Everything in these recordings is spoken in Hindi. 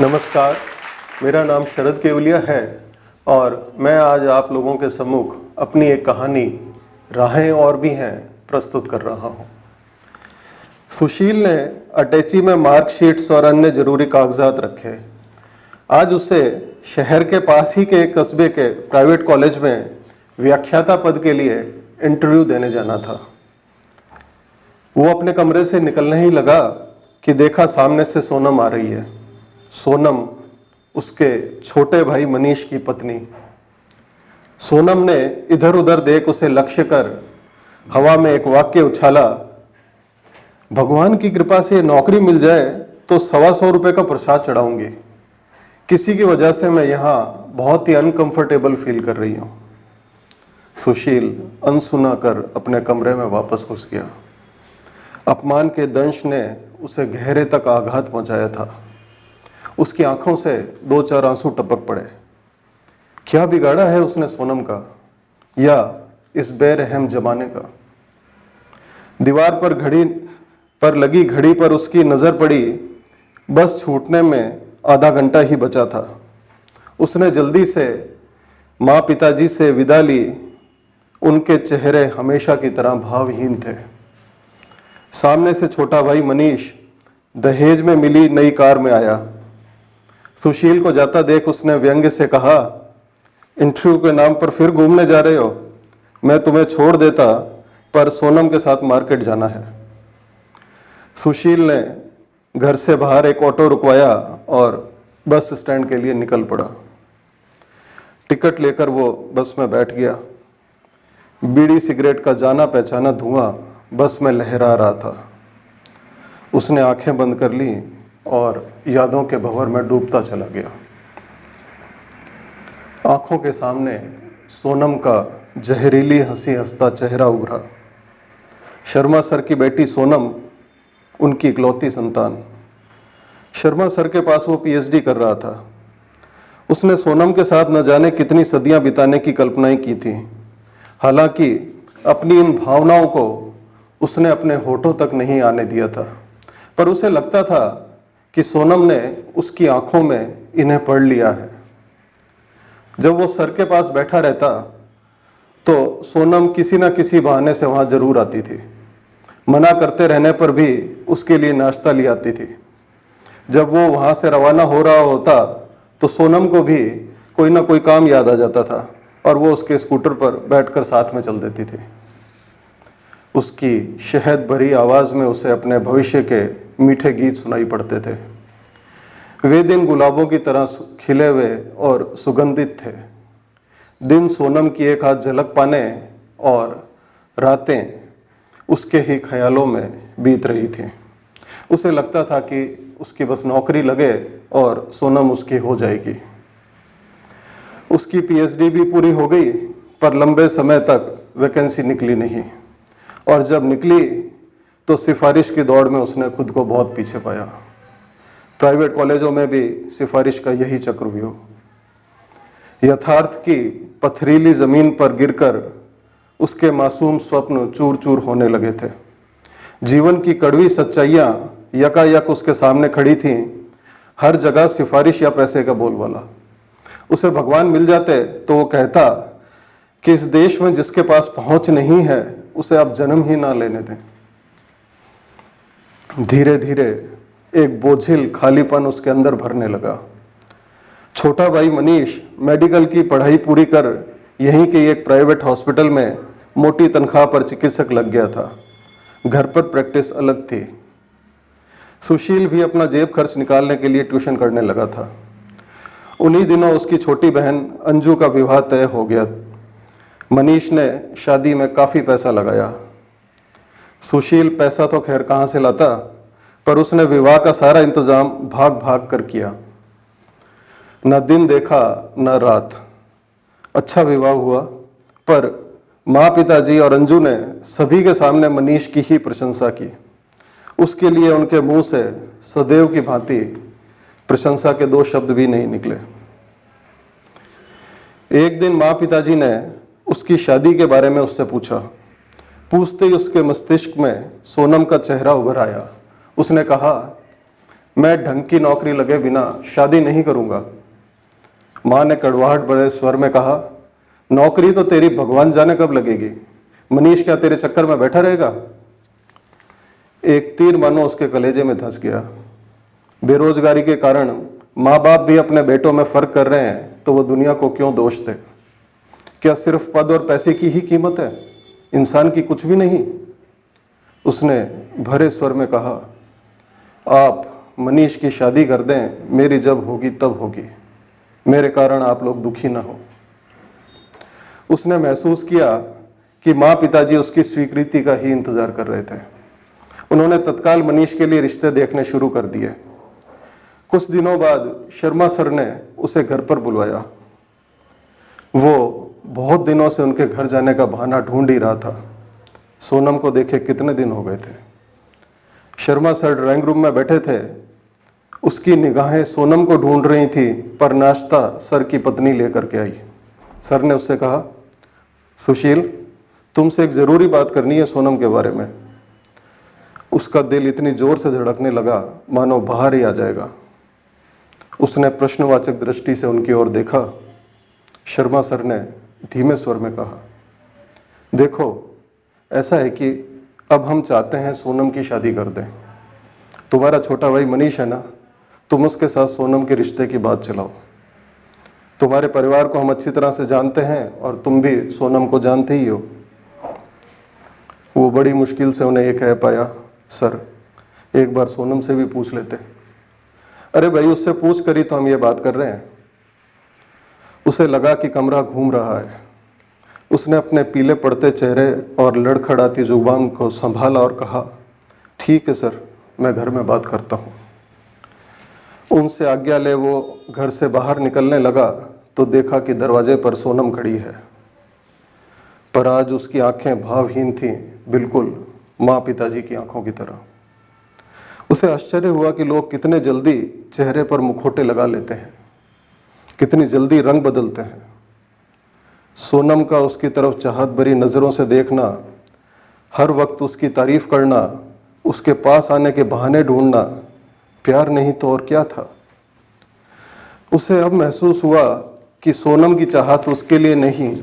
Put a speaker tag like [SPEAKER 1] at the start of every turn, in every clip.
[SPEAKER 1] नमस्कार, मेरा नाम शरद केवलिया है और मैं आज आप लोगों के सम्मुख अपनी एक कहानी राहें और भी हैं प्रस्तुत कर रहा हूं। सुशील ने अटैची में मार्कशीट्स और अन्य जरूरी कागजात रखे। आज उसे शहर के पास ही के एक कस्बे के प्राइवेट कॉलेज में व्याख्याता पद के लिए इंटरव्यू देने जाना था। वो अपने कमरे से निकलने ही लगा कि देखा सामने से सोनम आ रही है। सोनम उसके छोटे भाई मनीष की पत्नी। सोनम ने इधर उधर देख उसे लक्ष्य कर हवा में एक वाक्य उछाला, भगवान की कृपा से नौकरी मिल जाए तो 125 रुपये का प्रसाद चढ़ाऊंगी। किसी की वजह से मैं यहाँ बहुत ही अनकंफर्टेबल फील कर रही हूँ। सुशील अनसुना कर अपने कमरे में वापस घुस गया। अपमान के दंश ने उसे गहरे तक आघात पहुंचाया था। उसकी आंखों से 2-4 आंसू टपक पड़े। क्या बिगाड़ा है उसने सोनम का या इस बेरहम जमाने का। दीवार पर लगी घड़ी पर उसकी नजर पड़ी। बस छूटने में आधा घंटा ही बचा था। उसने जल्दी से माँ पिताजी से विदा ली। उनके चेहरे हमेशा की तरह भावहीन थे। सामने से छोटा भाई मनीष दहेज में मिली नई कार में आया। सुशील को जाता देख उसने व्यंग्य से कहा, इंटरव्यू के नाम पर फिर घूमने जा रहे हो। मैं तुम्हें छोड़ देता पर सोनम के साथ मार्केट जाना है। सुशील ने घर से बाहर एक ऑटो रुकवाया और बस स्टैंड के लिए निकल पड़ा। टिकट लेकर वो बस में बैठ गया। बीड़ी सिगरेट का जाना पहचाना धुआं बस में लहरा रहा था। उसने आंखें बंद कर ली और यादों के भंवर में डूबता चला गया। आंखों के सामने सोनम का जहरीली हंसी हंसता चेहरा उभरा। शर्मा सर की बेटी सोनम, उनकी इकलौती संतान। शर्मा सर के पास वो पीएचडी कर रहा था। उसने सोनम के साथ न जाने कितनी सदियां बिताने की कल्पनाएं की थी। हालांकि अपनी इन भावनाओं को उसने अपने होठों तक नहीं आने दिया था, पर उसे लगता था कि सोनम ने उसकी आंखों में इन्हें पढ़ लिया है। जब वो सर के पास बैठा रहता तो सोनम किसी न किसी बहाने से वहां जरूर आती थी। मना करते रहने पर भी उसके लिए नाश्ता ले आती थी। जब वो वहां से रवाना हो रहा होता तो सोनम को भी कोई ना कोई काम याद आ जाता था और वो उसके स्कूटर पर बैठकर साथ में चल देती थी। उसकी शहद भरी आवाज में उसे अपने भविष्य के मीठे गीत सुनाई पड़ते थे। वे दिन गुलाबों की तरह खिले हुए और सुगंधित थे। दिन सोनम की एक हाथ झलक पाने और रातें उसके ही ख्यालों में बीत रही थी। उसे लगता था कि उसकी बस नौकरी लगे और सोनम उसकी हो जाएगी। उसकी पीएचडी भी पूरी हो गई पर लंबे समय तक वैकेंसी निकली नहीं, और जब निकली तो सिफारिश की दौड़ में उसने खुद को बहुत पीछे पाया। प्राइवेट कॉलेजों में भी सिफारिश का यही चक्रव्यूह। यथार्थ की पथरीली जमीन पर गिरकर उसके मासूम स्वप्न चूर चूर होने लगे थे। जीवन की कड़वी सच्चाइयां यकायक उसके सामने खड़ी थीं। हर जगह सिफारिश या पैसे का बोलबाला। उसे भगवान मिल जाते तो वो कहता कि इस देश में जिसके पास पहुंच नहीं है उसे आप जन्म ही ना लेने दें। धीरे धीरे एक बोझिल खालीपन उसके अंदर भरने लगा। छोटा भाई मनीष मेडिकल की पढ़ाई पूरी कर यहीं के एक प्राइवेट हॉस्पिटल में मोटी तनख्वाह पर चिकित्सक लग गया था। घर पर प्रैक्टिस अलग थी। सुशील भी अपना जेब खर्च निकालने के लिए ट्यूशन करने लगा था। उन्हीं दिनों उसकी छोटी बहन अंजू का विवाह तय हो गया। मनीष ने शादी में काफ़ी पैसा लगाया। सुशील पैसा तो खैर कहाँ से लाता, पर उसने विवाह का सारा इंतजाम भाग भाग कर किया। न दिन देखा न रात। अच्छा विवाह हुआ, पर माँ पिताजी और अंजू ने सभी के सामने मनीष की ही प्रशंसा की। उसके लिए उनके मुंह से सदैव की भांति प्रशंसा के 2 शब्द भी नहीं निकले। एक दिन माँ पिताजी ने उसकी शादी के बारे में उससे पूछा। पूछते ही उसके मस्तिष्क में सोनम का चेहरा उभर आया। उसने कहा, मैं ढंग की नौकरी लगे बिना शादी नहीं करूंगा। माँ ने कड़वाहट भरे स्वर में कहा, नौकरी तो तेरी भगवान जाने कब लगेगी। मनीष क्या तेरे चक्कर में बैठा रहेगा। एक तीर मानो उसके कलेजे में धंस गया। बेरोजगारी के कारण माँ बाप भी अपने बेटों में फर्क कर रहे हैं तो वो दुनिया को क्यों दोष दे। क्या सिर्फ पद और पैसे की ही कीमत है, इंसान की कुछ भी नहीं। उसने भरे स्वर में कहा, आप मनीष की शादी कर दें, मेरी जब होगी तब होगी, मेरे कारण आप लोग दुखी ना हो। उसने महसूस किया कि माँ पिताजी उसकी स्वीकृति का ही इंतजार कर रहे थे। उन्होंने तत्काल मनीष के लिए रिश्ते देखने शुरू कर दिए। कुछ दिनों बाद शर्मा सर ने उसे घर पर बुलवाया। वो बहुत दिनों से उनके घर जाने का बहाना ढूंढ ही रहा था। सोनम को देखे कितने दिन हो गए थे। शर्मा सर ड्राइंग रूम में बैठे थे। उसकी निगाहें सोनम को ढूंढ रही थी, पर नाश्ता सर की पत्नी लेकर के आई। सर ने उससे कहा, सुशील, तुमसे एक ज़रूरी बात करनी है सोनम के बारे में। उसका दिल इतनी जोर से धड़कने लगा मानो बाहर ही आ जाएगा। उसने प्रश्नवाचक दृष्टि से उनकी ओर देखा। शर्मा सर ने धीमे स्वर में कहा, देखो, ऐसा है कि अब हम चाहते हैं सोनम की शादी कर दें। तुम्हारा छोटा भाई मनीष है ना, तुम उसके साथ सोनम के रिश्ते की बात चलाओ। तुम्हारे परिवार को हम अच्छी तरह से जानते हैं और तुम भी सोनम को जानते ही हो। वो बड़ी मुश्किल से उन्हें ये कह पाया, सर, एक बार सोनम से भी पूछ लेते। अरे भाई, उससे पूछ कर ही तो हम ये बात कर रहे हैं। उसे लगा कि कमरा घूम रहा है। उसने अपने पीले पड़ते चेहरे और लड़खड़ाती जुबान को संभाला और कहा, ठीक है सर, मैं घर में बात करता हूँ। उनसे आज्ञा ले वो घर से बाहर निकलने लगा तो देखा कि दरवाजे पर सोनम खड़ी है, पर आज उसकी आंखें भावहीन थीं, बिल्कुल माँ पिताजी की आंखों की तरह। उसे आश्चर्य हुआ कि लोग कितने जल्दी चेहरे पर मुखौटे लगा लेते हैं, कितनी जल्दी रंग बदलते हैं। सोनम का उसकी तरफ चाहत भरी नज़रों से देखना, हर वक्त उसकी तारीफ करना, उसके पास आने के बहाने ढूंढना प्यार नहीं तो और क्या था। उसे अब महसूस हुआ कि सोनम की चाहत उसके लिए नहीं,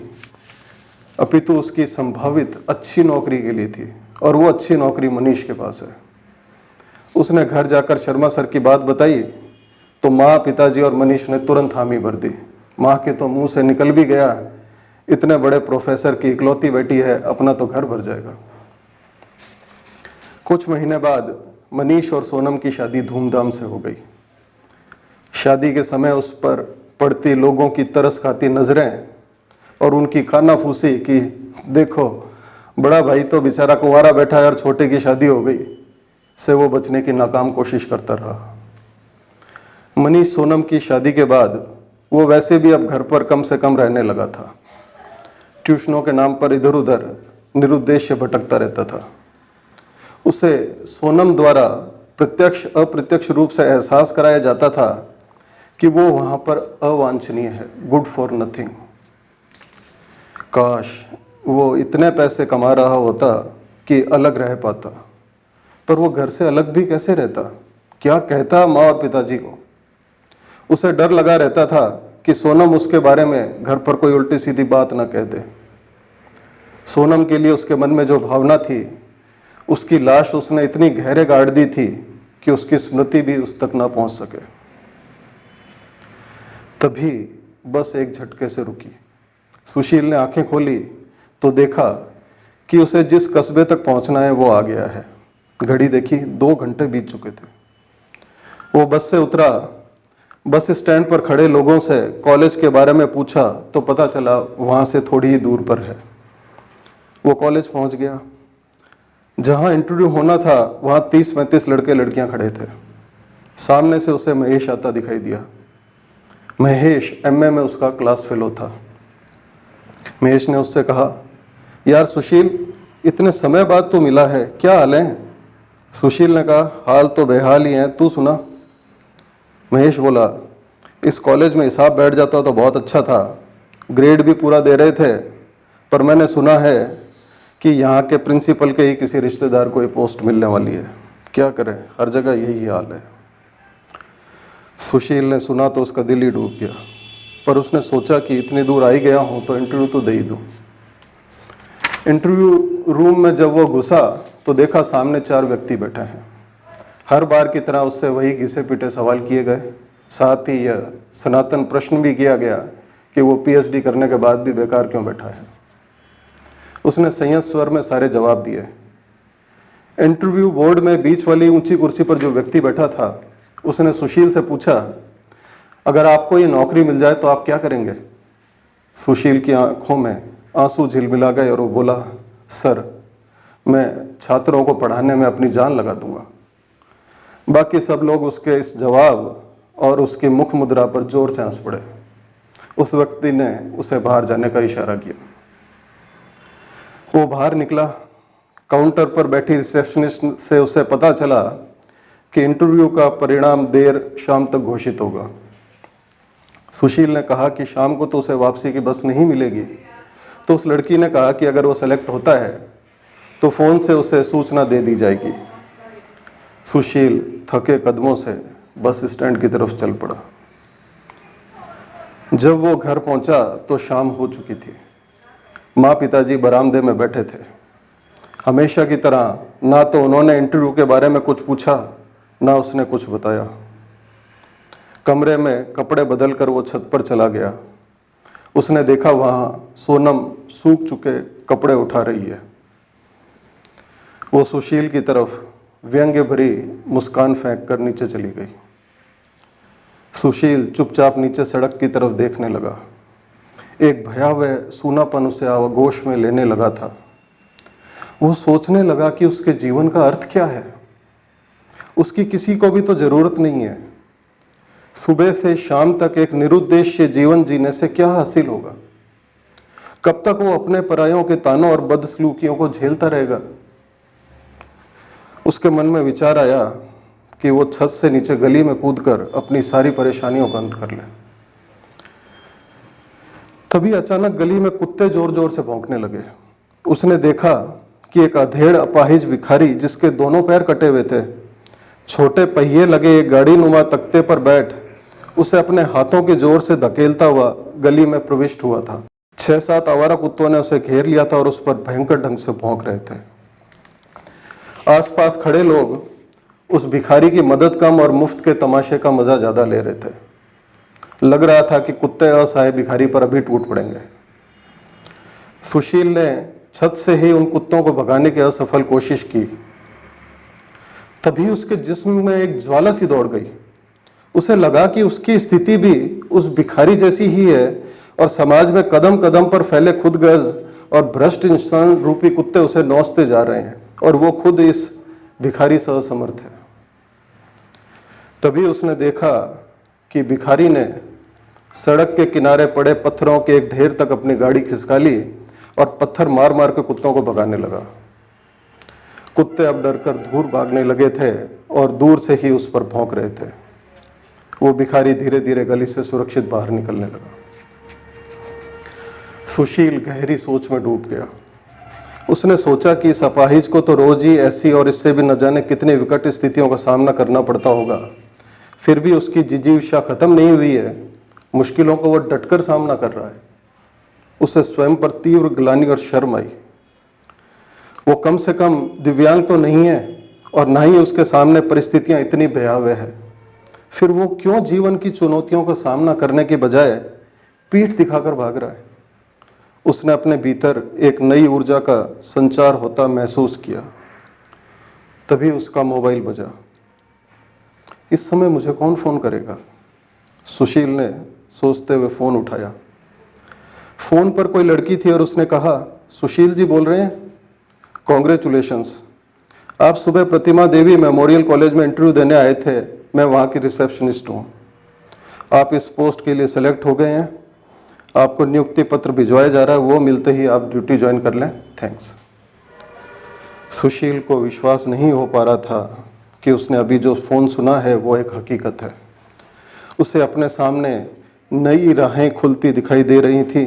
[SPEAKER 1] अपितु उसकी संभावित अच्छी नौकरी के लिए थी, और वो अच्छी नौकरी मनीष के पास है। उसने घर जाकर शर्मा सर की बात बताई तो माँ, पिताजी और मनीष ने तुरंत हामी भर दी। माँ के तो मुंह से निकल भी गया, इतने बड़े प्रोफेसर की इकलौती बेटी है, अपना तो घर भर जाएगा। कुछ महीने बाद मनीष और सोनम की शादी धूमधाम से हो गई। शादी के समय उस पर पड़ती लोगों की तरस खाती नजरें और उनकी कानाफूसी कि देखो, बड़ा भाई तो बेचारा कुंवारा बैठा है और छोटे की शादी हो गई, से वो बचने की नाकाम कोशिश करता रहा। मनीष सोनम की शादी के बाद वो वैसे भी अब घर पर कम से कम रहने लगा था। ट्यूशनों के नाम पर इधर उधर निरुद्देश्य भटकता रहता था। उसे सोनम द्वारा प्रत्यक्ष अप्रत्यक्ष रूप से एहसास कराया जाता था कि वो वहाँ पर अवांछनीय है, गुड फॉर नथिंग। काश वो इतने पैसे कमा रहा होता कि अलग रह पाता, पर वो घर से अलग भी कैसे रहता, क्या कहता माँ और पिताजी को। उसे डर लगा रहता था कि सोनम उसके बारे में घर पर कोई उल्टी सीधी बात न कह दे। सोनम के लिए उसके मन में जो भावना थी, उसकी लाश उसने इतनी गहरे गाड़ दी थी कि उसकी स्मृति भी उस तक ना पहुंच सके। तभी बस एक झटके से रुकी। सुशील ने आंखें खोली तो देखा कि उसे जिस कस्बे तक पहुंचना है वो आ गया है। घड़ी देखी, 2 घंटे बीत चुके थे। वो बस से उतरा। बस स्टैंड पर खड़े लोगों से कॉलेज के बारे में पूछा तो पता चला वहाँ से थोड़ी ही दूर पर है। वो कॉलेज पहुँच गया। जहाँ इंटरव्यू होना था वहाँ 30-35 लड़के लड़कियाँ खड़े थे। सामने से उसे महेश आता दिखाई दिया। महेश एमए में उसका क्लास फेलो था। महेश ने उससे कहा, यार सुशील, इतने समय बाद तो मिला है, क्या हाल है। सुशील ने कहा, हाल तो बेहाल ही है, तू सुना। महेश बोला, इस कॉलेज में हिसाब बैठ जाता तो बहुत अच्छा था, ग्रेड भी पूरा दे रहे थे, पर मैंने सुना है कि यहाँ के प्रिंसिपल के ही किसी रिश्तेदार को ये पोस्ट मिलने वाली है। क्या करें, हर जगह यही हाल है। सुशील ने सुना तो उसका दिल ही डूब गया, पर उसने सोचा कि इतनी दूर आ ही गया हूँ तो इंटरव्यू तो दे ही दूँ। इंटरव्यू रूम में जब वो घुसा तो देखा सामने 4 व्यक्ति बैठे हैं। हर बार की तरह उससे वही घिसे पीटे सवाल किए गए, साथ ही यह सनातन प्रश्न भी किया गया कि वो पीएचडी करने के बाद भी बेकार क्यों बैठा है। उसने संयत स्वर में सारे जवाब दिए। इंटरव्यू बोर्ड में बीच वाली ऊंची कुर्सी पर जो व्यक्ति बैठा था, उसने सुशील से पूछा, अगर आपको ये नौकरी मिल जाए तो आप क्या करेंगे? सुशील की आंखों में आंसू झिलमिला गए और वो बोला, सर, मैं छात्रों को पढ़ाने में अपनी जान लगा दूंगा। बाकी सब लोग उसके इस जवाब और उसकी मुख मुद्रा पर जोर से हंस पड़े। उस व्यक्ति ने उसे बाहर जाने का इशारा किया। वो बाहर निकला। काउंटर पर बैठी रिसेप्शनिस्ट से उसे पता चला कि इंटरव्यू का परिणाम देर शाम तक घोषित होगा। सुशील ने कहा कि शाम को तो उसे वापसी की बस नहीं मिलेगी, तो उस लड़की ने कहा कि अगर वो सेलेक्ट होता है तो फ़ोन से उसे सूचना दे दी जाएगी। सुशील थके कदमों से बस स्टैंड की तरफ चल पड़ा। जब वो घर पहुंचा तो शाम हो चुकी थी। माँ पिताजी बरामदे में बैठे थे। हमेशा की तरह ना तो उन्होंने इंटरव्यू के बारे में कुछ पूछा, ना उसने कुछ बताया। कमरे में कपड़े बदलकर वो छत पर चला गया। उसने देखा वहाँ सोनम सूख चुके कपड़े उठा रही है। वो सुशील की तरफ व्यंग्य भरी मुस्कान फेंक कर नीचे चली गई। सुशील चुपचाप नीचे सड़क की तरफ देखने लगा। एक भयावह सूनापन उसे आगोश में लेने लगा था। वो सोचने लगा कि उसके जीवन का अर्थ क्या है। उसकी किसी को भी तो जरूरत नहीं है। सुबह से शाम तक एक निरुद्देश्य जीवन जीने से क्या हासिल होगा? कब तक वो अपने परायों के तानों और बदसलूकियों को झेलता रहेगा? उसके मन में विचार आया कि वो छत से नीचे गली में कूदकर अपनी सारी परेशानियों का अंत कर ले। तभी अचानक गली में कुत्ते जोर जोर से भौंकने लगे। उसने देखा कि एक अधेड़ अपाहिज भिखारी, जिसके दोनों पैर कटे हुए थे, छोटे पहिए लगे एक गाड़ी नुमा तख्ते पर बैठ उसे अपने हाथों के जोर से धकेलता हुआ गली में प्रविष्ट हुआ था। 6-7 आवारा कुत्तों ने उसे घेर लिया था और उस पर भयंकर ढंग से भौंक रहे थे। आसपास खड़े लोग उस भिखारी की मदद कम और मुफ्त के तमाशे का मजा ज्यादा ले रहे थे। लग रहा था कि कुत्ते असहाय भिखारी पर अभी टूट पड़ेंगे। सुशील ने छत से ही उन कुत्तों को भगाने की असफल कोशिश की। तभी उसके जिस्म में एक ज्वाला सी दौड़ गई। उसे लगा कि उसकी स्थिति भी उस भिखारी जैसी ही है और समाज में कदम कदम पर फैले खुदगर्ज और भ्रष्ट इंसान रूपी कुत्ते उसे नौचते जा रहे हैं और वो खुद इस भिखारी से असमर्थ है। तभी उसने देखा कि भिखारी ने सड़क के किनारे पड़े पत्थरों के एक ढेर तक अपनी गाड़ी खिसका ली और पत्थर मार मार के कुत्तों को भगाने लगा। कुत्ते अब डरकर दूर भागने लगे थे और दूर से ही उस पर भौंक रहे थे। वो भिखारी धीरे धीरे गली से सुरक्षित बाहर निकलने लगा। सुशील गहरी सोच में डूब गया। उसने सोचा कि इस अपाहिज को तो रोज ही ऐसी और इससे भी न जाने कितनी विकट स्थितियों का सामना करना पड़ता होगा, फिर भी उसकी जिजीविषा खत्म नहीं हुई है। मुश्किलों को वो डटकर सामना कर रहा है। उसे स्वयं पर तीव्र ग्लानि और शर्म आई। वो कम से कम दिव्यांग तो नहीं है और ना ही उसके सामने परिस्थितियां इतनी भयावह है। फिर वो क्यों जीवन की चुनौतियों का सामना करने के बजाय पीठ दिखाकर भाग रहा है? उसने अपने भीतर एक नई ऊर्जा का संचार होता महसूस किया। तभी उसका मोबाइल बजा। इस समय मुझे कौन फोन करेगा? सुशील ने सोचते हुए फोन उठाया। फोन पर कोई लड़की थी और उसने कहा, सुशील जी बोल रहे हैं? कॉन्ग्रेचुलेशंस, आप सुबह प्रतिमा देवी मेमोरियल कॉलेज में इंटरव्यू देने आए थे। मैं वहाँ की रिसेप्शनिस्ट हूँ। आप इस पोस्ट के लिए सेलेक्ट हो गए हैं। आपको नियुक्ति पत्र भिजवाया जा रहा है, वो मिलते ही आप ड्यूटी ज्वाइन कर लें। थैंक्स। सुशील को विश्वास नहीं हो पा रहा था कि उसने अभी जो फ़ोन सुना है वो एक हकीकत है। उसे अपने सामने नई राहें खुलती दिखाई दे रही थी।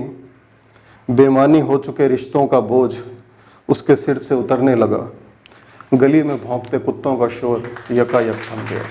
[SPEAKER 1] बेमानी हो चुके रिश्तों का बोझ उसके सिर से उतरने लगा। गली में भौंकते कुत्तों का शोर यकायक थम गया।